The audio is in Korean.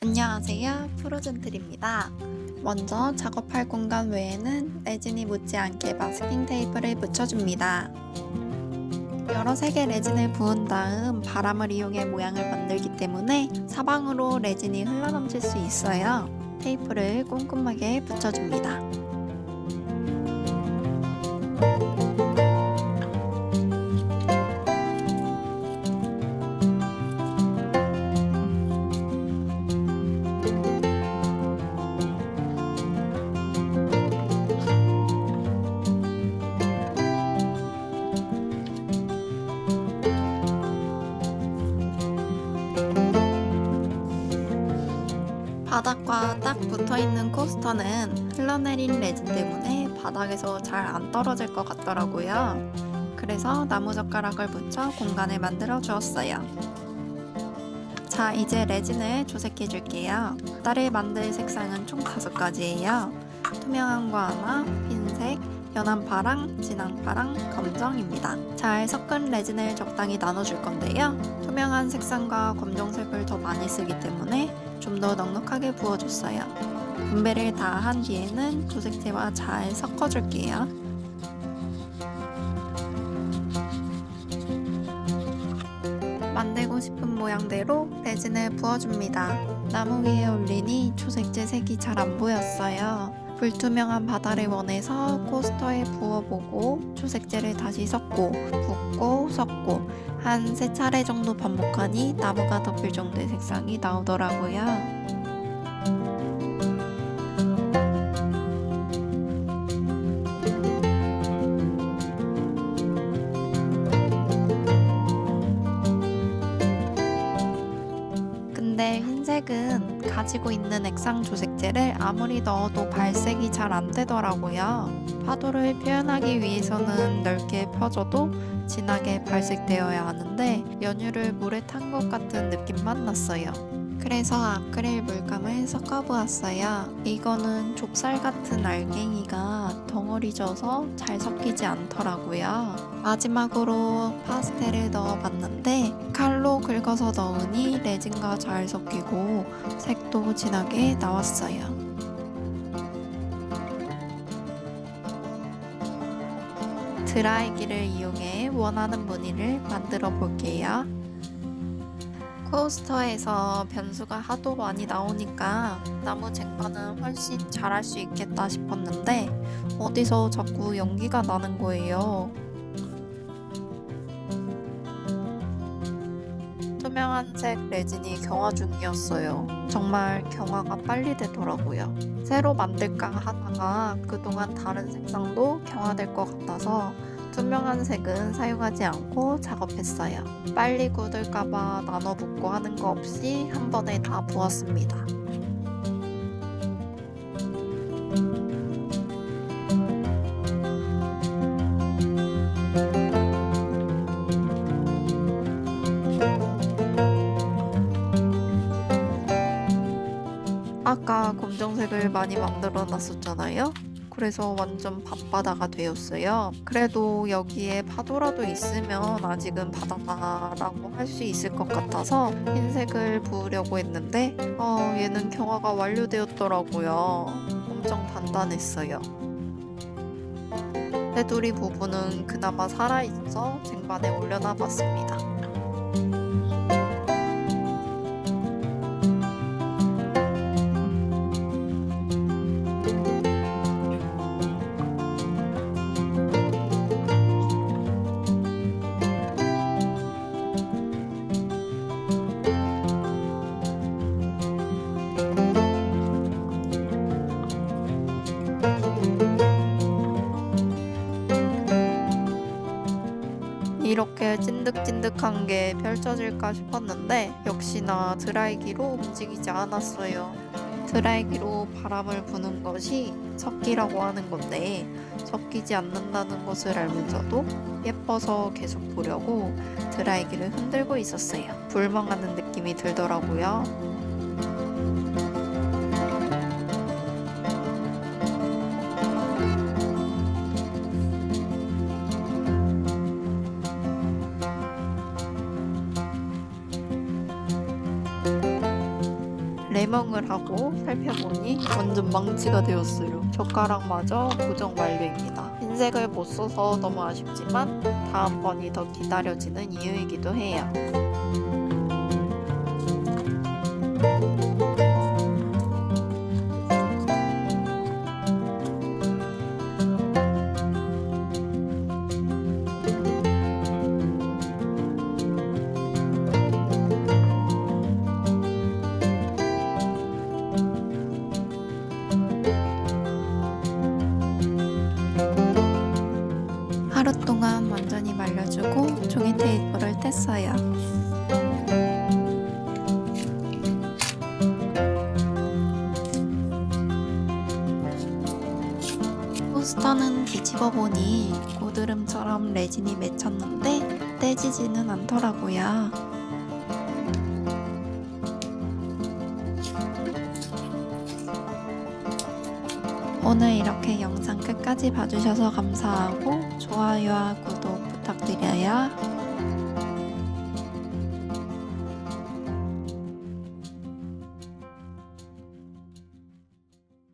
안녕하세요. 프로젠틀입니다. 먼저 작업할 공간 외에는 레진이 묻지 않게 마스킹 테이프를 붙여줍니다. 여러 색의 레진을 부은 다음 바람을 이용해 모양을 만들기 때문에 사방으로 레진이 흘러넘칠 수 있어요. 테이프를 꼼꼼하게 붙여줍니다. 바닥과 딱 붙어있는 코스터는 흘러내린 레진 때문에 바닥에서 잘 안 떨어질 것 같더라고요. 그래서 나무젓가락을 붙여 공간을 만들어 주었어요. 자, 이제 레진을 조색해 줄게요. 딸을 만들 색상은 총 5가지예요. 투명한 거 하나, 흰색, 연한 파랑, 진한 파랑, 검정입니다. 잘 섞은 레진을 적당히 나눠줄 건데요. 투명한 색상과 검정색을 더 많이 쓰기 때문에 좀 더 넉넉하게 부어줬어요. 분배를 다 한 뒤에는 조색제와 잘 섞어줄게요. 만들고 싶은 모양대로 레진을 부어줍니다. 나무 위에 올리니 조색제 색이 잘 안 보였어요. 불투명한 바다를 원해서 코스터에 부어보고 조색제를 다시 섞고 붓고 섞고 한 3차례 정도 반복하니 나무가 덮일 정도의 색상이 나오더라고요. 근데 흰색은 가지고 있는 액상 조색제를 아무리 넣어도 발색이 잘 안 되더라고요. 파도를 표현하기 위해서는 넓게 펴줘도 진하게 발색되어야 하는데 연유를 물에 탄 것 같은 느낌만 났어요. 그래서 아크릴 물감을 섞어보았어요. 이거는 좁쌀 같은 알갱이가 덩어리 져서 잘 섞이지 않더라고요. 마지막으로 파스텔을 넣어봤는데 칼로 긁어서 넣으니 레진과 잘 섞이고 색도 진하게 나왔어요. 드라이기를 이용해 원하는 무늬를 만들어 볼게요. 코스터에서 변수가 하도 많이 나오니까 나무 쟁반은 훨씬 잘할 수 있겠다 싶었는데 어디서 자꾸 연기가 나는 거예요. 투명한색 레진이 경화 중이었어요. 정말 경화가 빨리 되더라고요. 새로 만들까 하다가 그동안 다른 색상도 경화될 것 같아서 투명한 색은 사용하지 않고 작업했어요. 빨리 굳을까봐 나눠 붓고 하는 거 없이 한 번에 다 부었습니다. 아까 검정색을 많이 만들어 놨었잖아요. 그래서 완전 밤바다가 되었어요. 그래도 여기에 파도라도 있으면 아직은 바다라고 할 수 있을 것 같아서 흰색을 부으려고 했는데 얘는 경화가 완료되었더라고요. 엄청 단단했어요. 테두리 부분은 그나마 살아있어 쟁반에 올려놔 봤습니다. 이렇게 찐득찐득한 게 펼쳐질까 싶었는데 역시나 드라이기로 움직이지 않았어요. 드라이기로 바람을 부는 것이 섞이라고 하는 건데 섞이지 않는다는 것을 알면서도 예뻐서 계속 보려고 드라이기를 흔들고 있었어요. 불멍하는 느낌이 들더라고요. 레멍을 하고 살펴보니 완전 망치가 되었어요. 젓가락마저 고정 완료입니다. 흰색을 못 써서 너무 아쉽지만 다음번이 더 기다려지는 이유이기도 해요. 하루 동안 완전히 말려주고 종이 테이프를 뗐어요. 포스터는 뒤집어 보니 고드름처럼 레진이 맺혔는데 떼지지는 않더라고요. 오늘 이렇게 영상 끝까지 봐주셔서 감사하고 좋아요와 구독 부탁드려요.